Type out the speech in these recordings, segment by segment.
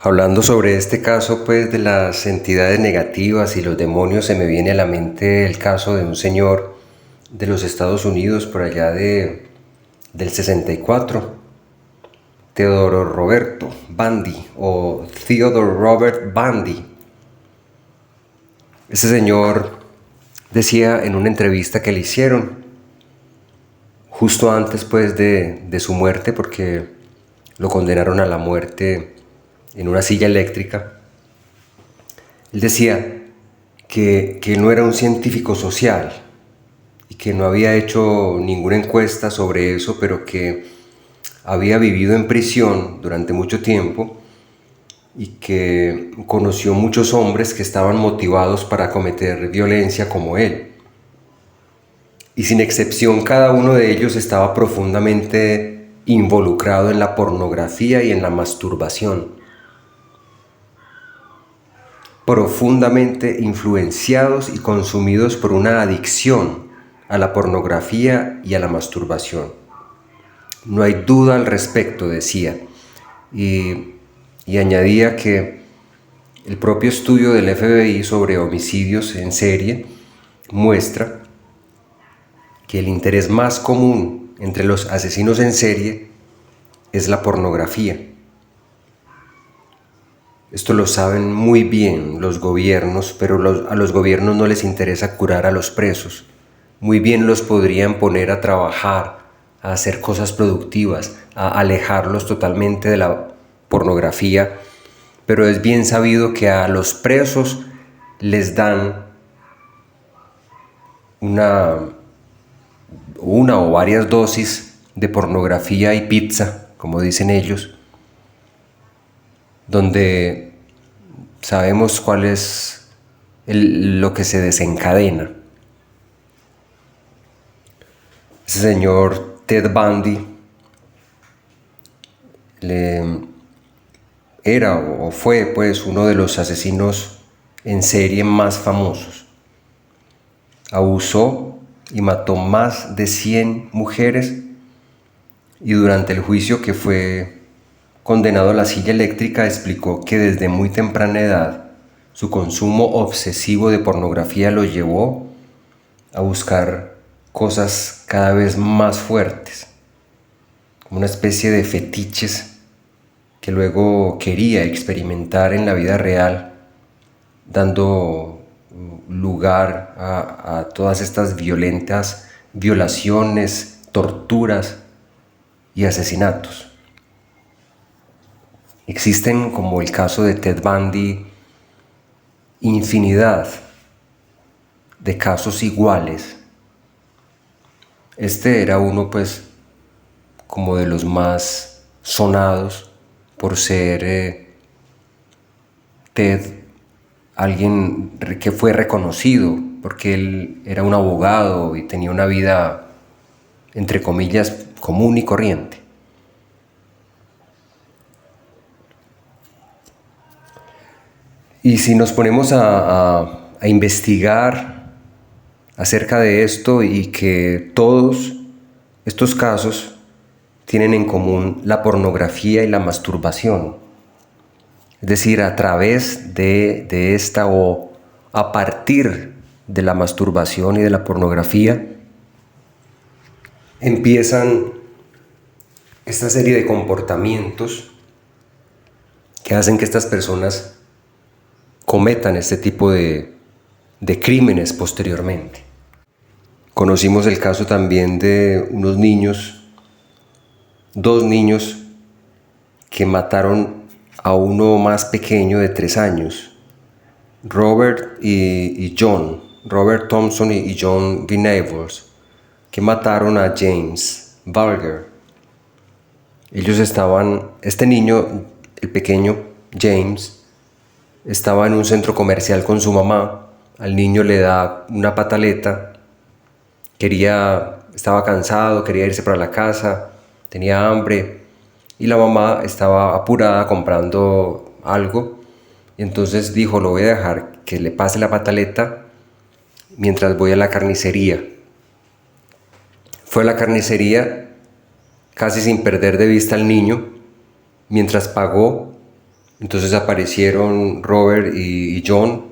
Hablando sobre este caso, pues, de las entidades negativas y los demonios, se me viene a la mente el caso de un señor de los Estados Unidos por allá del 64, Teodoro Roberto Bundy o Theodore Robert Bundy. Ese señor decía en una entrevista que le hicieron justo antes, pues, de su muerte, porque lo condenaron a la muerte en una silla eléctrica. Él decía que no era un científico social y que no había hecho ninguna encuesta sobre eso, pero que había vivido en prisión durante mucho tiempo y que conoció muchos hombres que estaban motivados para cometer violencia como él. Y sin excepción, cada uno de ellos estaba profundamente involucrado en la pornografía y en la masturbación. Profundamente influenciados y consumidos por una adicción a la pornografía y a la masturbación. No hay duda al respecto, decía, y añadía que el propio estudio del FBI sobre homicidios en serie muestra que el interés más común entre los asesinos en serie es la pornografía. Esto lo saben muy bien los gobiernos, pero a los gobiernos no les interesa curar a los presos. Muy bien los podrían poner a trabajar, a hacer cosas productivas, a alejarlos totalmente de la pornografía, pero es bien sabido que a los presos les dan una o varias dosis de pornografía y pizza, como dicen ellos, donde sabemos cuál es lo que se desencadena. Ese señor Ted Bundy era o fue, pues, uno de los asesinos en serie más famosos. Abusó y mató más de 100 mujeres, y durante el juicio que fue condenado a la silla eléctrica explicó que desde muy temprana edad su consumo obsesivo de pornografía lo llevó a buscar cosas cada vez más fuertes, como una especie de fetiches que luego quería experimentar en la vida real, dando lugar a todas estas violentas violaciones, torturas y asesinatos. Existen, como el caso de Ted Bundy, infinidad de casos iguales. Este era uno, pues, como de los más sonados por ser Ted, alguien que fue reconocido porque él era un abogado y tenía una vida, entre comillas, común y corriente. Y si nos ponemos a investigar acerca de esto, y que todos estos casos tienen en común la pornografía y la masturbación, es decir, a través de esta o a partir de la masturbación y de la pornografía empiezan esta serie de comportamientos que hacen que estas personas cometan este tipo de crímenes posteriormente. Conocimos el caso también de unos niños, dos niños que mataron a uno más pequeño de 3 años, Robert Thompson y John Venables, que mataron a James Bulger. Este niño, el pequeño James, estaba en un centro comercial con su mamá. Al niño le da una pataleta. Estaba cansado, quería irse para la casa, tenía hambre, y la mamá estaba apurada comprando algo, y entonces dijo: lo voy a dejar que le pase la pataleta mientras voy a la carnicería. Fue a la carnicería casi sin perder de vista al niño. Mientras pagó, Entonces aparecieron Robert y John,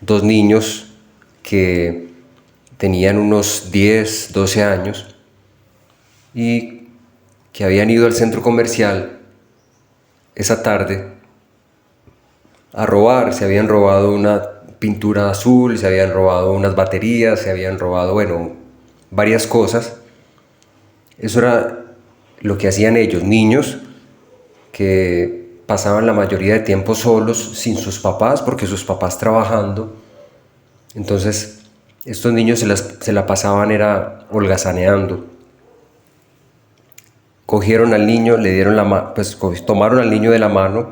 dos niños que tenían unos 10, 12 años y que habían ido al centro comercial esa tarde a robar. Se habían robado una pintura azul, se habían robado unas baterías, se habían robado, bueno, varias cosas. Eso era lo que hacían ellos, niños que pasaban la mayoría de tiempo solos, sin sus papás, porque sus papás trabajando. Entonces, estos niños se la pasaban era holgazaneando. Cogieron al niño, le dieron tomaron al niño de la mano,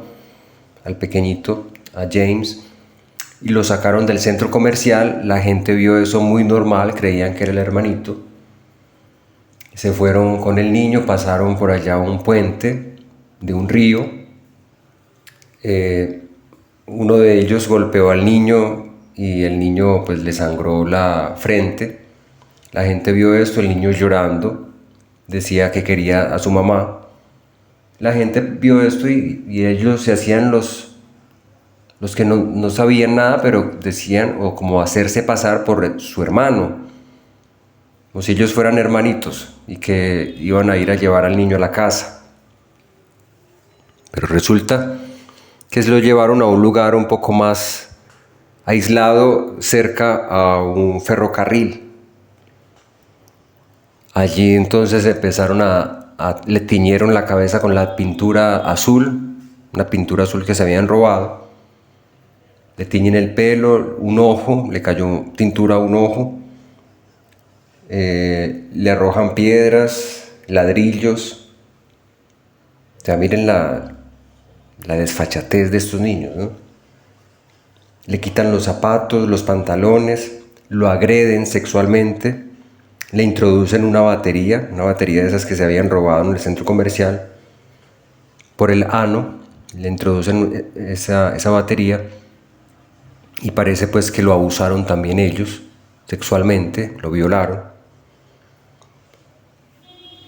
al pequeñito, a James, y lo sacaron del centro comercial. La gente vio eso muy normal, creían que era el hermanito. Se fueron con el niño, pasaron por allá un puente de un río. Uno de ellos golpeó al niño y el niño pues le sangró la frente. La gente vio esto, el niño llorando, decía que quería a su mamá. La gente vio esto y ellos se hacían los que no sabían nada, pero decían, o como hacerse pasar por su hermano, como si ellos fueran hermanitos y que iban a ir a llevar al niño a la casa. Pero resulta que se lo llevaron a un lugar un poco más aislado, cerca a un ferrocarril. Allí entonces empezaron le tiñeron la cabeza con la pintura azul, una pintura azul que se habían robado. Le tiñen el pelo, un ojo, le cayó tintura a un ojo. Le arrojan piedras, ladrillos. O sea, miren la desfachatez de estos niños, ¿no? Le quitan los zapatos, los pantalones, lo agreden sexualmente, le introducen una batería de esas que se habían robado en el centro comercial, por el ano, le introducen esa batería y parece pues que lo abusaron también ellos sexualmente, lo violaron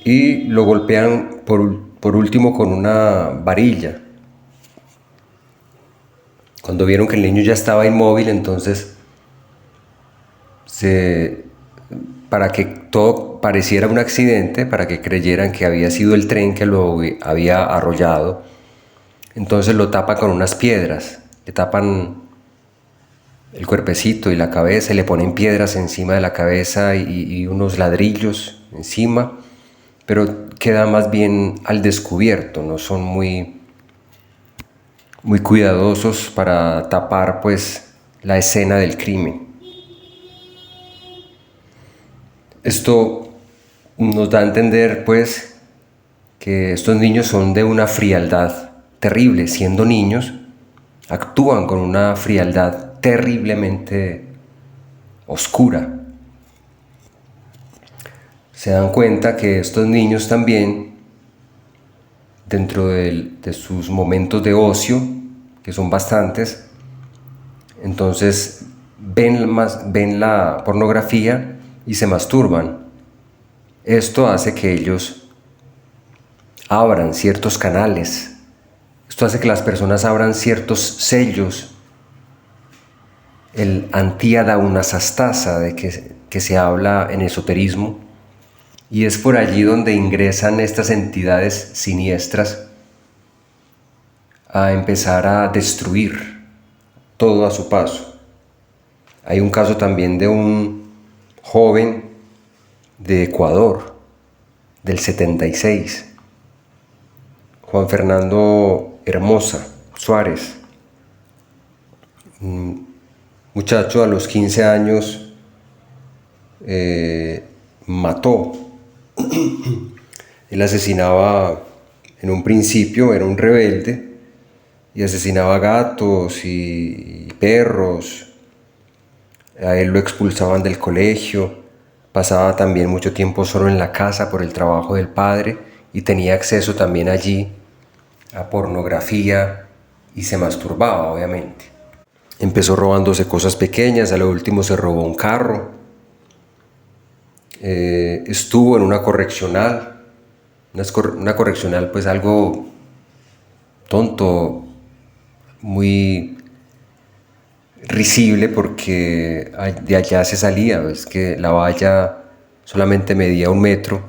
y lo golpean por último con una varilla. Cuando vieron que el niño ya estaba inmóvil, entonces para que todo pareciera un accidente, para que creyeran que había sido el tren que lo había arrollado, entonces lo tapan con unas piedras, le tapan el cuerpecito y la cabeza, y le ponen piedras encima de la cabeza y unos ladrillos encima, pero queda más bien al descubierto, no son muy cuidadosos para tapar pues la escena del crimen. Esto nos da a entender pues que estos niños son de una frialdad terrible. Siendo niños, actúan con una frialdad terriblemente oscura. Se dan cuenta que estos niños también, dentro de sus momentos de ocio, que son bastantes, entonces ven la pornografía y se masturban. Esto hace que ellos abran ciertos canales. Esto hace que las personas abran ciertos sellos. El antiadaunasastasa de que se habla en esoterismo. Y es por allí donde ingresan estas entidades siniestras a empezar a destruir todo a su paso. Hay un caso también de un joven de Ecuador, del 76, Juan Fernando Hermosa Suárez, un muchacho a los 15 años mató. Él asesinaba, en un principio era un rebelde y asesinaba gatos y perros. A él lo expulsaban del colegio, pasaba también mucho tiempo solo en la casa por el trabajo del padre y tenía acceso también allí a pornografía y se masturbaba, obviamente. Empezó robándose cosas pequeñas, a lo último se robó un carro. Estuvo en una correccional, una correccional pues algo tonto, muy risible porque de allá se salía, es que la valla solamente medía 1 metro,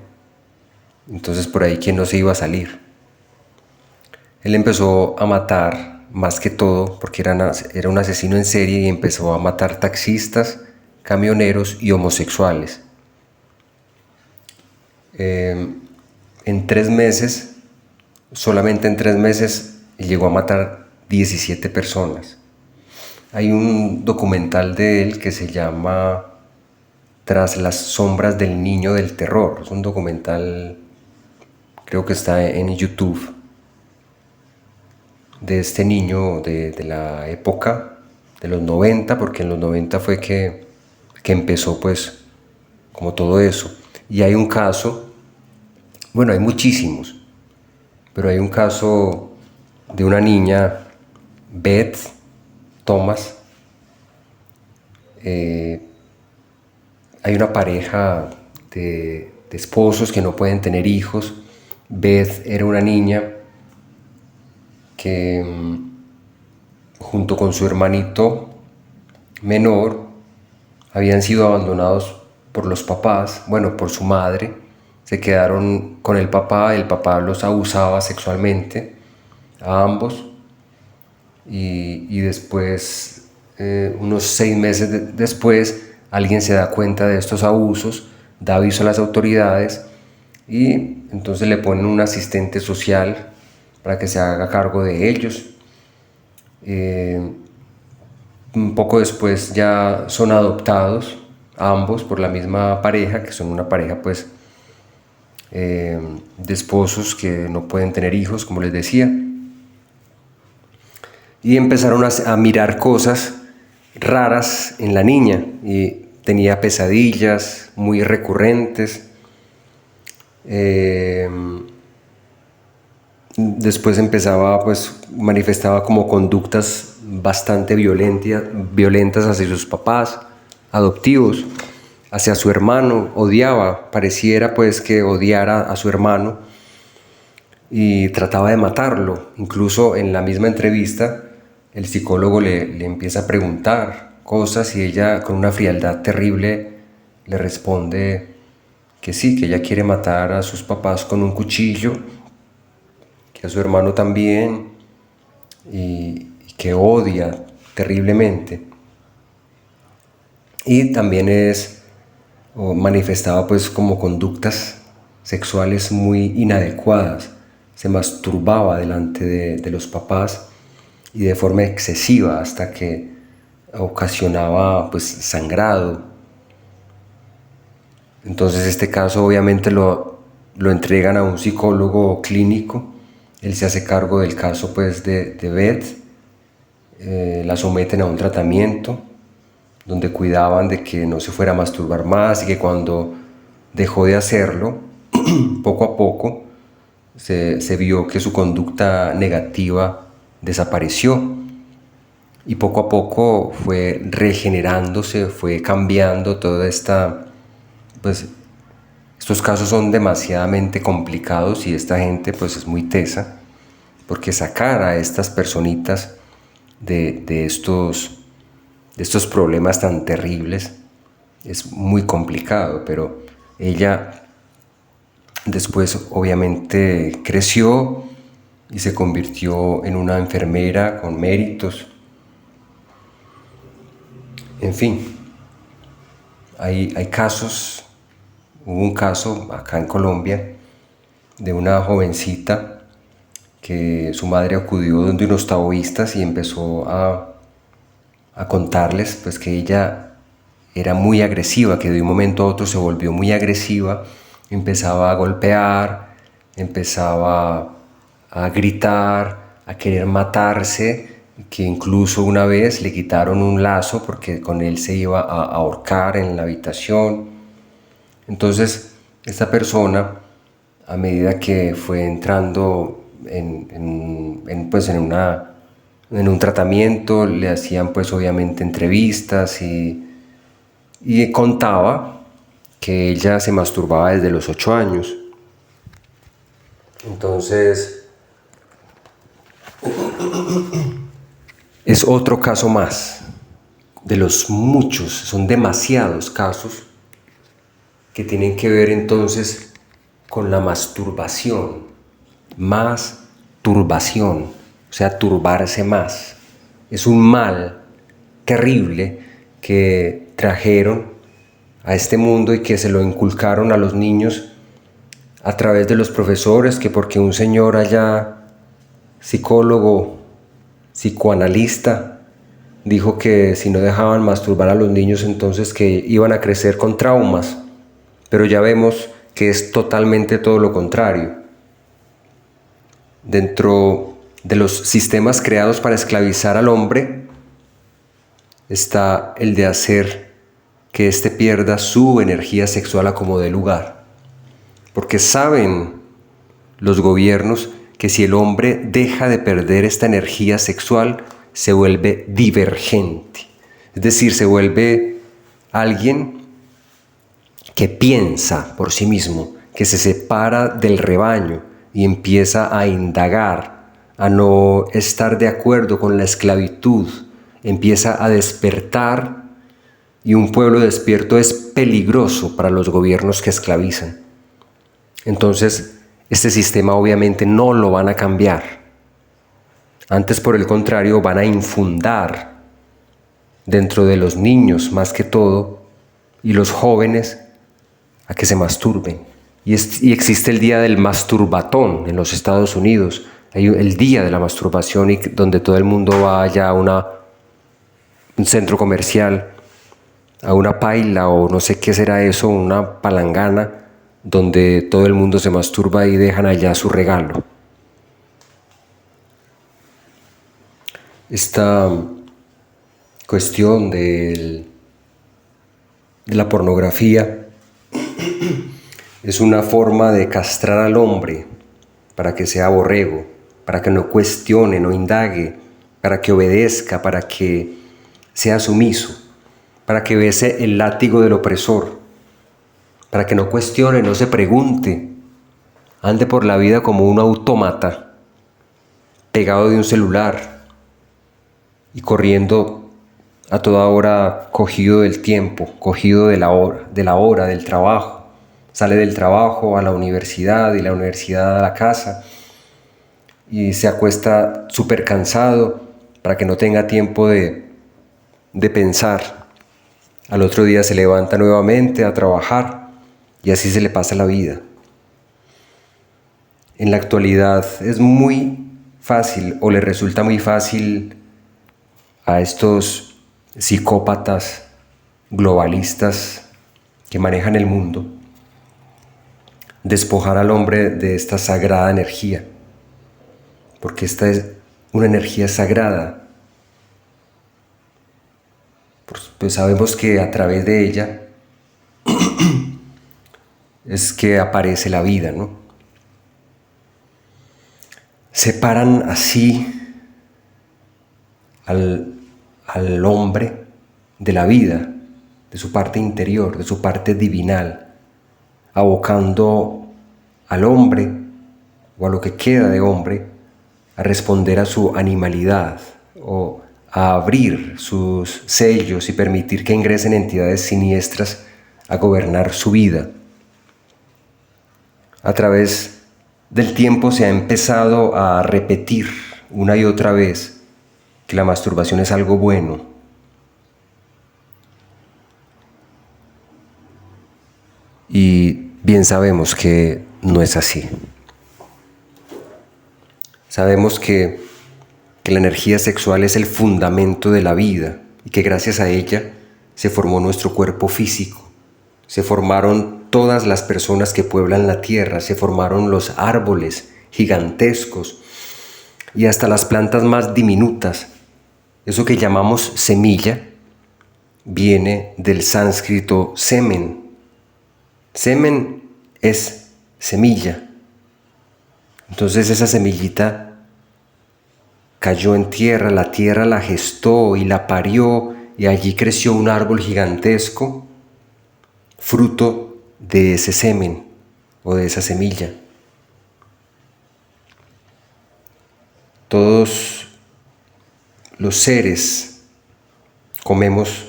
entonces por ahí quién no se iba a salir. Él empezó a matar más que todo porque era un asesino en serie y empezó a matar taxistas, camioneros y homosexuales. En 3 meses, solamente en 3 meses, llegó a matar 17 personas. Hay un documental de él que se llama Tras las sombras del niño del terror. Es un documental, creo que está en YouTube, de este niño de la época de los 90, porque en los 90 fue que empezó pues como todo eso. Y hay un caso, bueno, hay muchísimos, pero hay un caso de una niña, Beth Thomas. Hay una pareja de esposos que no pueden tener hijos. Beth era una niña que junto con su hermanito menor habían sido abandonados por los papás, bueno, por su madre. Se quedaron con el papá los abusaba sexualmente a ambos y después, unos 6 meses después, alguien se da cuenta de estos abusos, da aviso a las autoridades y entonces le ponen un asistente social para que se haga cargo de ellos. Un poco después ya son adoptados ambos por la misma pareja, que son una pareja pues de esposos que no pueden tener hijos, como les decía. Y empezaron a mirar cosas raras en la niña y tenía pesadillas muy recurrentes. Después manifestaba como conductas bastante violentas hacia sus papás adoptivos, hacia su hermano. Pareciera pues que odiara a su hermano y trataba de matarlo. Incluso en la misma entrevista el psicólogo le empieza a preguntar cosas y ella, con una frialdad terrible, le responde que sí, que ella quiere matar a sus papás con un cuchillo, que a su hermano también, y que odia terriblemente. Y también manifestaba pues como conductas sexuales muy inadecuadas. Se masturbaba delante de los papás y de forma excesiva, hasta que ocasionaba pues sangrado. Entonces este caso obviamente lo entregan a un psicólogo clínico. Él se hace cargo del caso pues de Beth. La someten a un tratamiento donde cuidaban de que no se fuera a masturbar más y que cuando dejó de hacerlo, poco a poco se vio que su conducta negativa desapareció y poco a poco fue regenerándose, fue cambiando toda esta, pues estos casos son demasiadamente complicados y esta gente pues es muy tesa, porque sacar a estas personitas de estos problemas tan terribles es muy complicado. Pero ella después obviamente creció y se convirtió en una enfermera con méritos. En fin, hay casos. Hubo un caso acá en Colombia de una jovencita que su madre acudió donde unos taoístas y empezó a contarles pues que ella era muy agresiva, que de un momento a otro se volvió muy agresiva, empezaba a golpear, empezaba a gritar, a querer matarse, que incluso una vez le quitaron un lazo porque con él se iba a ahorcar en la habitación. Entonces esta persona, a medida que fue entrando en un tratamiento, le hacían pues obviamente entrevistas y contaba que ella se masturbaba desde los 8 años. Entonces Es otro caso más de los muchos, son demasiados casos que tienen que ver entonces con la masturbación. Más turbación, o sea, turbarse más. Es un mal terrible que trajeron a este mundo y que se lo inculcaron a los niños a través de los profesores, que porque un señor allá, psicólogo, psicoanalista, dijo que si no dejaban masturbar a los niños entonces que iban a crecer con traumas, pero ya vemos que es totalmente todo lo contrario. Dentro de los sistemas creados para esclavizar al hombre está el de hacer que éste pierda su energía sexual a como dé lugar, porque saben los gobiernos que si el hombre deja de perder esta energía sexual, se vuelve divergente. Es decir, se vuelve alguien que piensa por sí mismo, que se separa del rebaño y empieza a indagar, a no estar de acuerdo con la esclavitud, empieza a despertar, y un pueblo despierto es peligroso para los gobiernos que esclavizan. Entonces, este sistema obviamente no lo van a cambiar. Antes, por el contrario, van a infundar dentro de los niños, más que todo, y los jóvenes, a que se masturben. Y existe el día del masturbatón en los Estados Unidos. Hay el día de la masturbación donde todo el mundo va allá a un centro comercial, a una paila o no sé qué será eso, una palangana, donde todo el mundo se masturba y dejan allá su regalo. Esta cuestión de la pornografía es una forma de castrar al hombre para que sea borrego, para que no cuestione, no indague, para que obedezca, para que sea sumiso, para que bese el látigo del opresor, para que no cuestione, no se pregunte, ande por la vida como un autómata, pegado de un celular y corriendo a toda hora, cogido del tiempo, cogido de la hora, del trabajo. Sale del trabajo a la universidad y la universidad a la casa y se acuesta súper cansado para que no tenga tiempo de pensar. Al otro día se levanta nuevamente a trabajar y así se le pasa la vida. En la actualidad es muy fácil, o le resulta muy fácil a estos psicópatas globalistas que manejan el mundo, despojar al hombre de esta sagrada energía, porque esta es una energía sagrada. Pues sabemos que a través de ella es que aparece la vida, ¿no? Separan así al hombre de la vida, de su parte interior, de su parte divinal, abocando al hombre o a lo que queda de hombre a responder a su animalidad o a abrir sus sellos y permitir que ingresen entidades siniestras a gobernar su vida. A través del tiempo se ha empezado a repetir una y otra vez que la masturbación es algo bueno. Y bien sabemos que no es así. Sabemos que la energía sexual es el fundamento de la vida y que gracias a ella se formó nuestro cuerpo físico. Se formaron todas las personas que pueblan la tierra, se formaron los árboles gigantescos y hasta las plantas más diminutas. Eso que llamamos semilla viene del sánscrito semen. Semen es semilla. Entonces esa semillita cayó en tierra, la tierra la gestó y la parió y allí creció un árbol gigantesco, fruto de ese semen o de esa semilla. Todos los seres comemos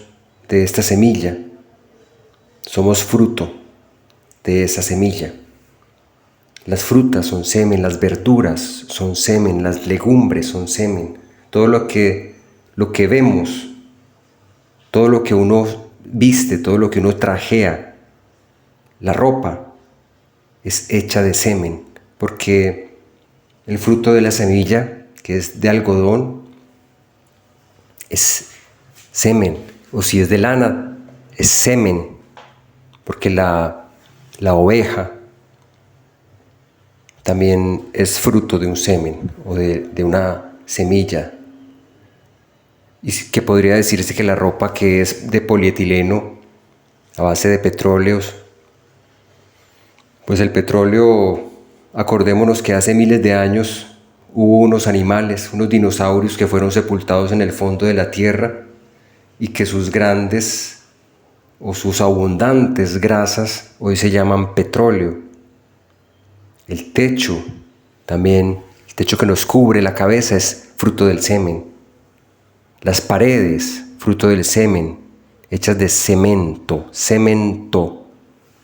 de esta semilla, somos fruto de esa semilla. Las frutas son semen, las verduras son semen, las legumbres son semen. Todo lo que vemos, todo lo que uno viste, todo lo que uno trajea, la ropa es hecha de semen, porque el fruto de la semilla, que es de algodón, es semen, o si es de lana, es semen, porque la oveja también es fruto de un semen o de una semilla. Y que podría decirse que la ropa que es de polietileno a base de petróleos, pues el petróleo, acordémonos que hace miles de años hubo unos animales, unos dinosaurios que fueron sepultados en el fondo de la tierra y que sus grandes o sus abundantes grasas hoy se llaman petróleo. El techo, también, el techo que nos cubre la cabeza es fruto del semen. Las paredes, fruto del semen, hechas de cemento,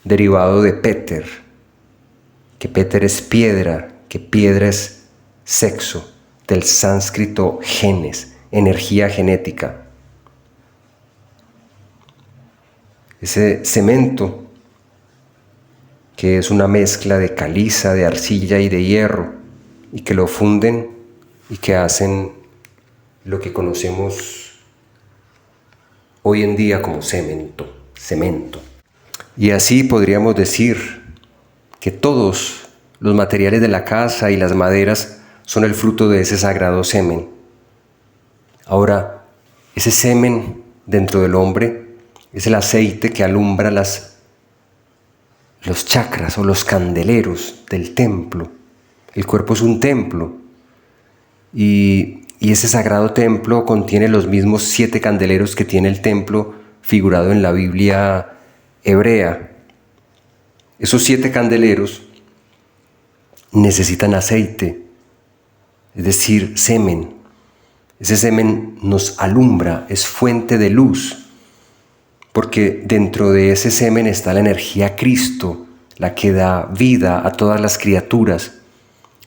derivado de péter, que péter es piedra, que piedra es sexo, del sánscrito genes, energía genética. Ese cemento, que es una mezcla de caliza, de arcilla y de hierro, y que lo funden y que hacen lo que conocemos hoy en día como cemento. Y así podríamos decir que todos los materiales de la casa y las maderas son el fruto de ese sagrado semen. Ahora, ese semen dentro del hombre es el aceite que alumbra los chakras o los candeleros del templo. El cuerpo es un templo y ese sagrado templo contiene los mismos 7 candeleros que tiene el templo figurado en la Biblia hebrea. Esos 7 candeleros necesitan aceite, es decir, semen. Ese semen nos alumbra, es fuente de luz. Porque dentro de ese semen está la energía Cristo, la que da vida a todas las criaturas.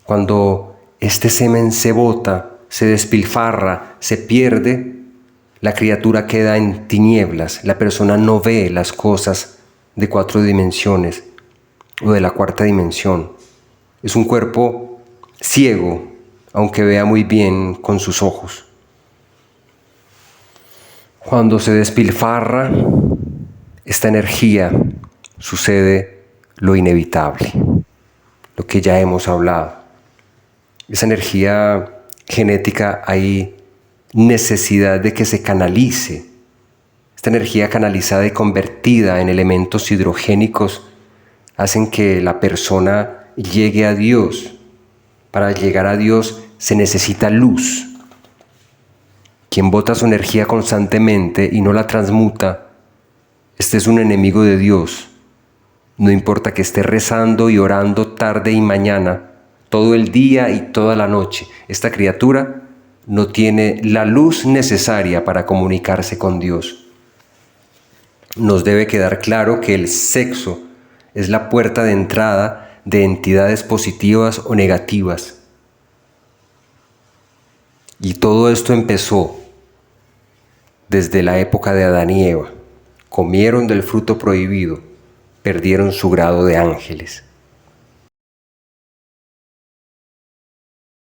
Cuando este semen se bota, se despilfarra, se pierde, la criatura queda en tinieblas. La persona no ve las cosas de 4 dimensiones o de la 4ª dimensión. Es un cuerpo ciego, aunque vea muy bien con sus ojos. Cuando se despilfarra esta energía, sucede lo inevitable, lo que ya hemos hablado. Esa energía genética, hay necesidad de que se canalice. Esta energía canalizada y convertida en elementos hidrogénicos hacen que la persona llegue a Dios. Para llegar a Dios se necesita luz. Quien bota su energía constantemente y no la transmuta, este es un enemigo de Dios. No importa que esté rezando y orando tarde y mañana, todo el día y toda la noche, esta criatura no tiene la luz necesaria para comunicarse con Dios. Nos debe quedar claro que el sexo es la puerta de entrada de entidades positivas o negativas. Y todo esto empezó desde la época de Adán y Eva. Comieron del fruto prohibido, perdieron su grado de ángeles.